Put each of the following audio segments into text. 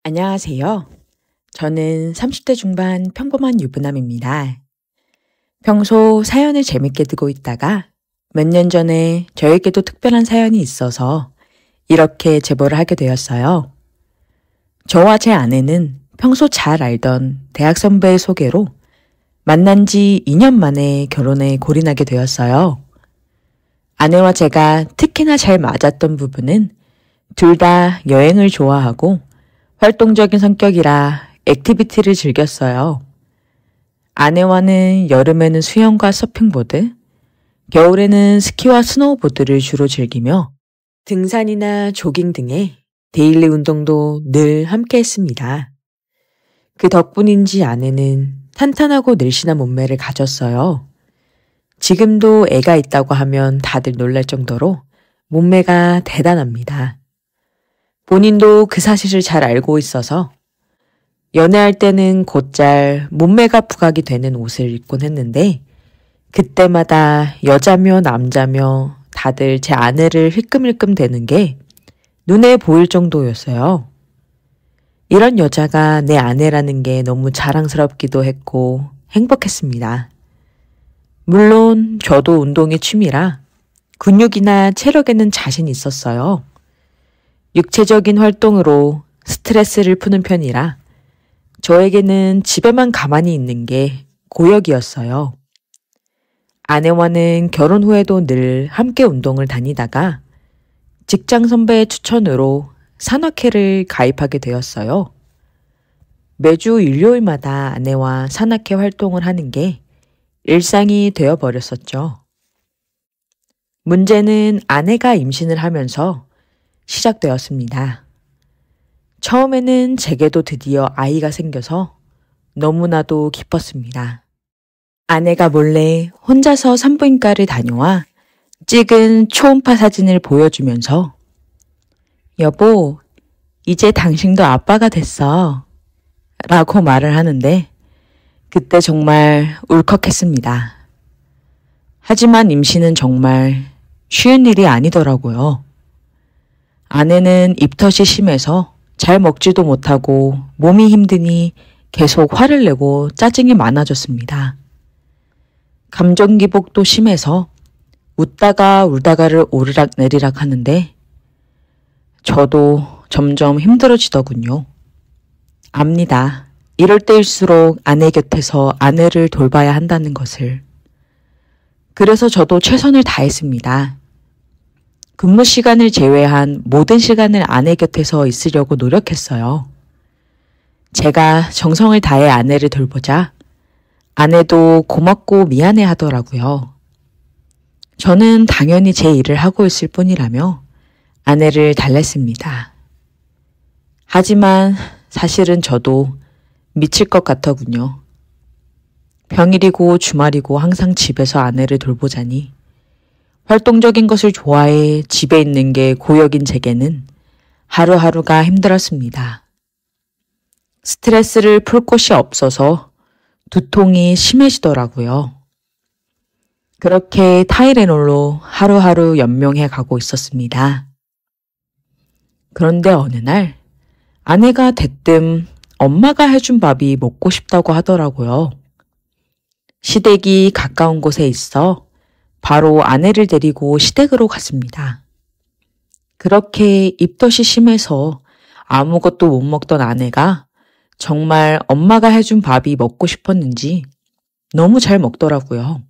안녕하세요. 저는 30대 중반 평범한 유부남입니다. 평소 사연을 재밌게 듣고 있다가 몇 년 전에 저에게도 특별한 사연이 있어서 이렇게 제보를 하게 되었어요. 저와 제 아내는 평소 잘 알던 대학 선배의 소개로 만난 지 2년 만에 결혼에 골인하게 되었어요. 아내와 제가 특히나 잘 맞았던 부분은 둘 다 여행을 좋아하고 활동적인 성격이라 액티비티를 즐겼어요. 아내와는 여름에는 수영과 서핑보드, 겨울에는 스키와 스노우보드를 주로 즐기며 등산이나 조깅 등의 데일리 운동도 늘 함께 했습니다. 그 덕분인지 아내는 탄탄하고 늘씬한 몸매를 가졌어요. 지금도 애가 있다고 하면 다들 놀랄 정도로 몸매가 대단합니다. 본인도 그 사실을 잘 알고 있어서 연애할 때는 곧잘 몸매가 부각이 되는 옷을 입곤 했는데 그때마다 여자며 남자며 다들 제 아내를 힐끔힐끔 대는 게 눈에 보일 정도였어요. 이런 여자가 내 아내라는 게 너무 자랑스럽기도 했고 행복했습니다. 물론 저도 운동이 취미라 근육이나 체력에는 자신이 있었어요. 육체적인 활동으로 스트레스를 푸는 편이라 저에게는 집에만 가만히 있는 게 고역이었어요. 아내와는 결혼 후에도 늘 함께 운동을 다니다가 직장 선배의 추천으로 산악회를 가입하게 되었어요. 매주 일요일마다 아내와 산악회 활동을 하는 게 일상이 되어버렸었죠. 문제는 아내가 임신을 하면서 시작되었습니다. 처음에는 제게도 드디어 아이가 생겨서 너무나도 기뻤습니다. 아내가 몰래 혼자서 산부인과를 다녀와 찍은 초음파 사진을 보여주면서 여보, 이제 당신도 아빠가 됐어 라고 말을 하는데 그때 정말 울컥했습니다. 하지만 임신은 정말 쉬운 일이 아니더라고요. 아내는 입덧이 심해서 잘 먹지도 못하고 몸이 힘드니 계속 화를 내고 짜증이 많아졌습니다. 감정 기복도 심해서 웃다가 울다가를 오르락 내리락 하는데 저도 점점 힘들어지더군요. 압니다. 이럴 때일수록 아내 곁에서 아내를 돌봐야 한다는 것을. 그래서 저도 최선을 다했습니다. 근무 시간을 제외한 모든 시간을 아내 곁에서 있으려고 노력했어요. 제가 정성을 다해 아내를 돌보자 아내도 고맙고 미안해 하더라고요. 저는 당연히 제 일을 하고 있을 뿐이라며 아내를 달랬습니다. 하지만 사실은 저도 미칠 것 같더군요. 평일이고 주말이고 항상 집에서 아내를 돌보자니 활동적인 것을 좋아해 집에 있는 게 고역인 제게는 하루하루가 힘들었습니다. 스트레스를 풀 곳이 없어서 두통이 심해지더라고요. 그렇게 타이레놀로 하루하루 연명해 가고 있었습니다. 그런데 어느 날 아내가 대뜸 엄마가 해준 밥이 먹고 싶다고 하더라고요. 시댁이 가까운 곳에 있어 바로 아내를 데리고 시댁으로 갔습니다. 그렇게 입덧이 심해서 아무것도 못 먹던 아내가 정말 엄마가 해준 밥이 먹고 싶었는지 너무 잘 먹더라고요.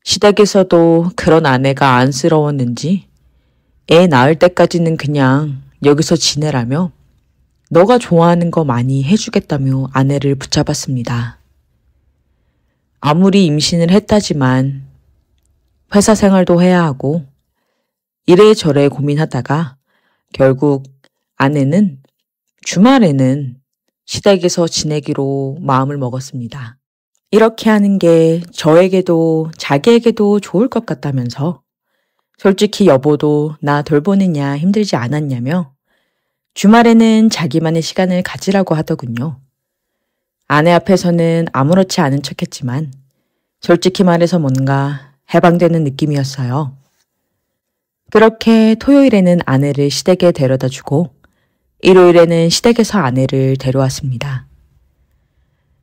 시댁에서도 그런 아내가 안쓰러웠는지 애 낳을 때까지는 그냥 여기서 지내라며 너가 좋아하는 거 많이 해주겠다며 아내를 붙잡았습니다. 아무리 임신을 했다지만 회사 생활도 해야 하고 이래저래 고민하다가 결국 아내는 주말에는 시댁에서 지내기로 마음을 먹었습니다. 이렇게 하는 게 저에게도 자기에게도 좋을 것 같다면서 솔직히 여보도 나 돌보느냐 힘들지 않았냐며 주말에는 자기만의 시간을 가지라고 하더군요. 아내 앞에서는 아무렇지 않은 척했지만 솔직히 말해서 뭔가 해방되는 느낌이었어요. 그렇게 토요일에는 아내를 시댁에 데려다 주고 일요일에는 시댁에서 아내를 데려왔습니다.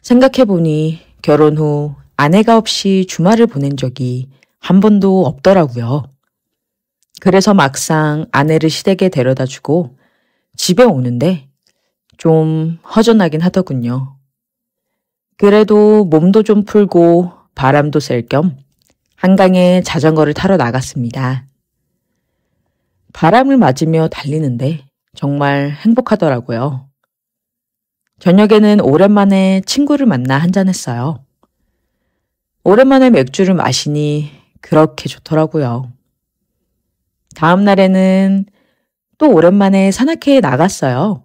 생각해보니 결혼 후 아내가 없이 주말을 보낸 적이 한 번도 없더라고요. 그래서 막상 아내를 시댁에 데려다 주고 집에 오는데 좀 허전하긴 하더군요. 그래도 몸도 좀 풀고 바람도 쐴 겸 한강에 자전거를 타러 나갔습니다. 바람을 맞으며 달리는데 정말 행복하더라고요. 저녁에는 오랜만에 친구를 만나 한잔했어요. 오랜만에 맥주를 마시니 그렇게 좋더라고요. 다음 날에는 또 오랜만에 산악회에 나갔어요.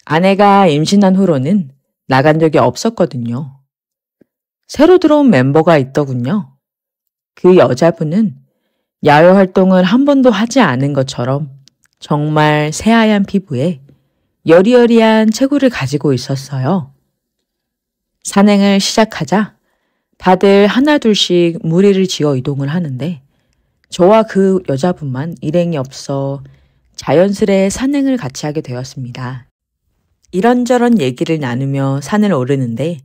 아내가 임신한 후로는 나간 적이 없었거든요. 새로 들어온 멤버가 있더군요. 그 여자분은 야외 활동을 한 번도 하지 않은 것처럼 정말 새하얀 피부에 여리여리한 체구를 가지고 있었어요. 산행을 시작하자 다들 하나둘씩 무리를 지어 이동을 하는데 저와 그 여자분만 일행이 없어 자연스레 산행을 같이 하게 되었습니다. 이런저런 얘기를 나누며 산을 오르는데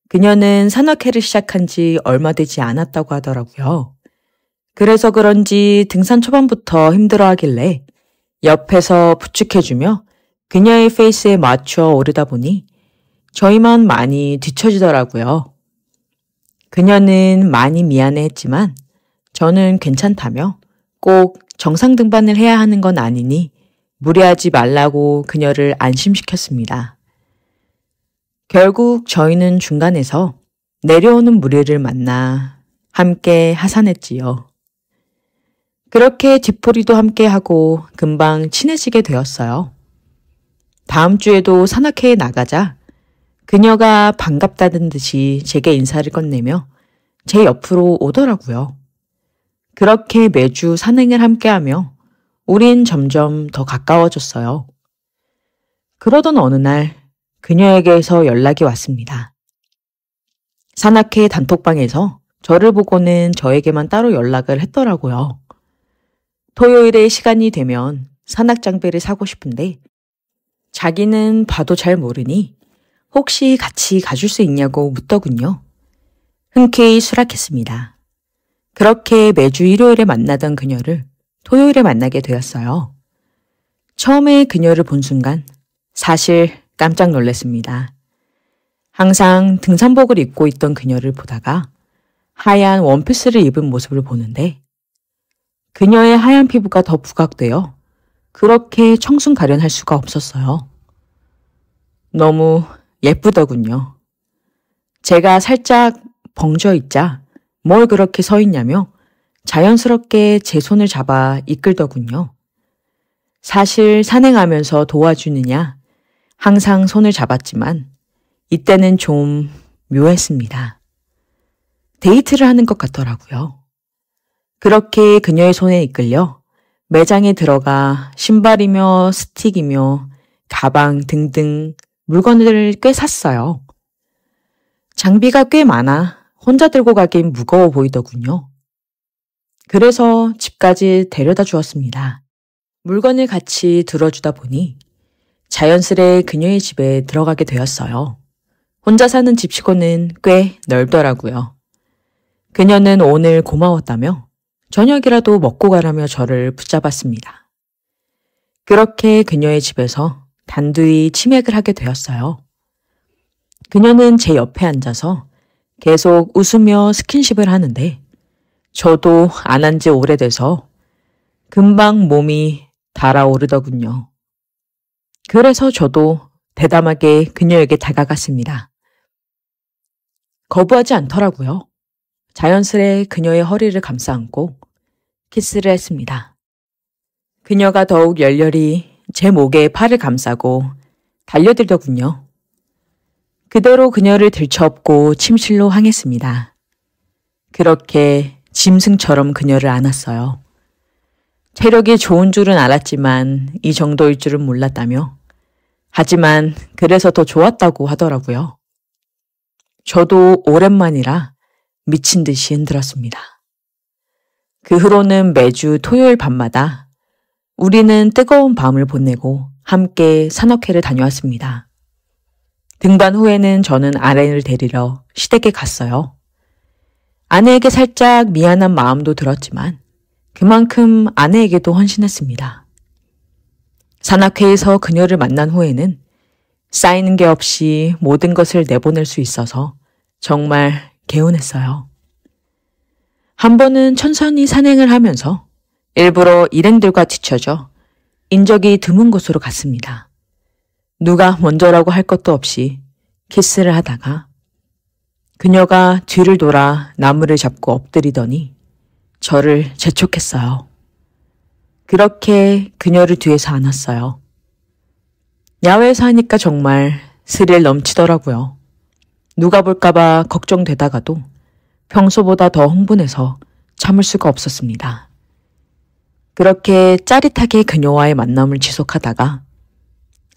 그녀는 산악회를 시작한 지 얼마 되지 않았다고 하더라고요. 그래서 그런지 등산 초반부터 힘들어하길래 옆에서 부축해주며 그녀의 페이스에 맞춰 오르다 보니 저희만 많이 뒤처지더라고요. 그녀는 많이 미안해했지만 저는 괜찮다며 꼭 정상 등반을 해야 하는 건 아니니 무리하지 말라고 그녀를 안심시켰습니다. 결국 저희는 중간에서 내려오는 무리를 만나 함께 하산했지요. 그렇게 뒤풀이도 함께 하고 금방 친해지게 되었어요. 다음 주에도 산악회에 나가자 그녀가 반갑다는 듯이 제게 인사를 건네며 제 옆으로 오더라고요. 그렇게 매주 산행을 함께하며 우린 점점 더 가까워졌어요. 그러던 어느 날 그녀에게서 연락이 왔습니다. 산악회 단톡방에서 저를 보고는 저에게만 따로 연락을 했더라고요. 토요일에 시간이 되면 산악 장비를 사고 싶은데 자기는 봐도 잘 모르니 혹시 같이 가줄 수 있냐고 묻더군요. 흔쾌히 수락했습니다. 그렇게 매주 일요일에 만나던 그녀를 토요일에 만나게 되었어요. 처음에 그녀를 본 순간 사실 깜짝 놀랐습니다. 항상 등산복을 입고 있던 그녀를 보다가 하얀 원피스를 입은 모습을 보는데 그녀의 하얀 피부가 더 부각되어 그렇게 청순 가련할 수가 없었어요. 너무 예쁘더군요. 제가 살짝 벙져 있자 뭘 그렇게 서 있냐며 자연스럽게 제 손을 잡아 이끌더군요. 사실 산행하면서 도와주느냐 항상 손을 잡았지만 이때는 좀 묘했습니다. 데이트를 하는 것 같더라고요. 그렇게 그녀의 손에 이끌려 매장에 들어가 신발이며 스틱이며 가방 등등 물건을 꽤 샀어요. 장비가 꽤 많아 혼자 들고 가긴 무거워 보이더군요. 그래서 집까지 데려다 주었습니다. 물건을 같이 들어주다 보니 자연스레 그녀의 집에 들어가게 되었어요. 혼자 사는 집치고는 꽤 넓더라고요. 그녀는 오늘 고마웠다며 저녁이라도 먹고 가라며 저를 붙잡았습니다. 그렇게 그녀의 집에서 단둘이 치맥을 하게 되었어요. 그녀는 제 옆에 앉아서 계속 웃으며 스킨십을 하는데 저도 안 한 지 오래돼서 금방 몸이 달아오르더군요. 그래서 저도 대담하게 그녀에게 다가갔습니다. 거부하지 않더라고요. 자연스레 그녀의 허리를 감싸 안고 키스를 했습니다. 그녀가 더욱 열렬히 제 목에 팔을 감싸고 달려들더군요. 그대로 그녀를 들쳐업고 침실로 향했습니다. 그렇게 짐승처럼 그녀를 안았어요. 체력이 좋은 줄은 알았지만 이 정도일 줄은 몰랐다며 하지만 그래서 더 좋았다고 하더라고요. 저도 오랜만이라 미친 듯이 흔들었습니다. 그 후로는 매주 토요일 밤마다 우리는 뜨거운 밤을 보내고 함께 산악회를 다녀왔습니다. 등반 후에는 저는 아내를 데리러 시댁에 갔어요. 아내에게 살짝 미안한 마음도 들었지만 그만큼 아내에게도 헌신했습니다. 산악회에서 그녀를 만난 후에는 쌓이는 게 없이 모든 것을 내보낼 수 있어서 정말 개운했어요. 한 번은 천천히 산행을 하면서 일부러 일행들과 뒤처져 인적이 드문 곳으로 갔습니다. 누가 먼저라고 할 것도 없이 키스를 하다가 그녀가 뒤를 돌아 나무를 잡고 엎드리더니 저를 재촉했어요. 그렇게 그녀를 뒤에서 안았어요. 야외에서 하니까 정말 스릴 넘치더라고요. 누가 볼까봐 걱정되다가도 평소보다 더 흥분해서 참을 수가 없었습니다. 그렇게 짜릿하게 그녀와의 만남을 지속하다가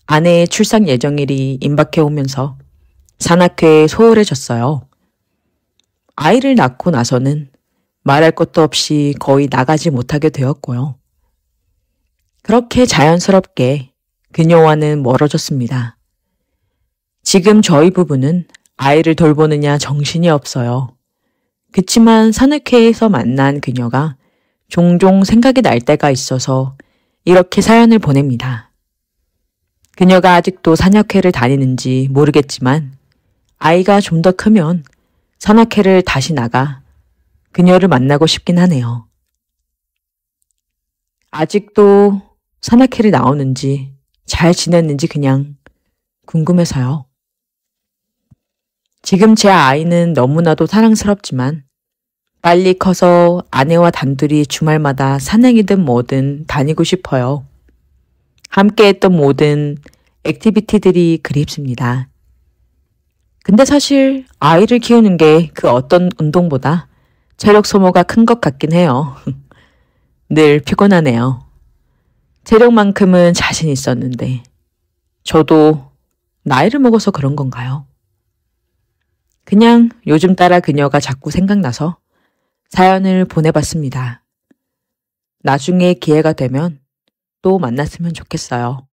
아내의 출산 예정일이 임박해 오면서 산악회에 소홀해졌어요. 아이를 낳고 나서는 말할 것도 없이 거의 나가지 못하게 되었고요. 그렇게 자연스럽게 그녀와는 멀어졌습니다. 지금 저희 부부는 아이를 돌보느냐 정신이 없어요. 그치만 산악회에서 만난 그녀가 종종 생각이 날 때가 있어서 이렇게 사연을 보냅니다. 그녀가 아직도 산악회를 다니는지 모르겠지만 아이가 좀 더 크면 산악회를 다시 나가 그녀를 만나고 싶긴 하네요. 아직도 산악회를 나오는지 잘 지냈는지 그냥 궁금해서요. 지금 제 아이는 너무나도 사랑스럽지만 빨리 커서 아내와 단둘이 주말마다 산행이든 뭐든 다니고 싶어요. 함께했던 모든 액티비티들이 그립습니다. 근데 사실 아이를 키우는 게 그 어떤 운동보다 체력 소모가 큰 것 같긴 해요. 늘 피곤하네요. 체력만큼은 자신 있었는데 저도 나이를 먹어서 그런 건가요? 그냥 요즘 따라 그녀가 자꾸 생각나서 사연을 보내봤습니다. 나중에 기회가 되면 또 만났으면 좋겠어요.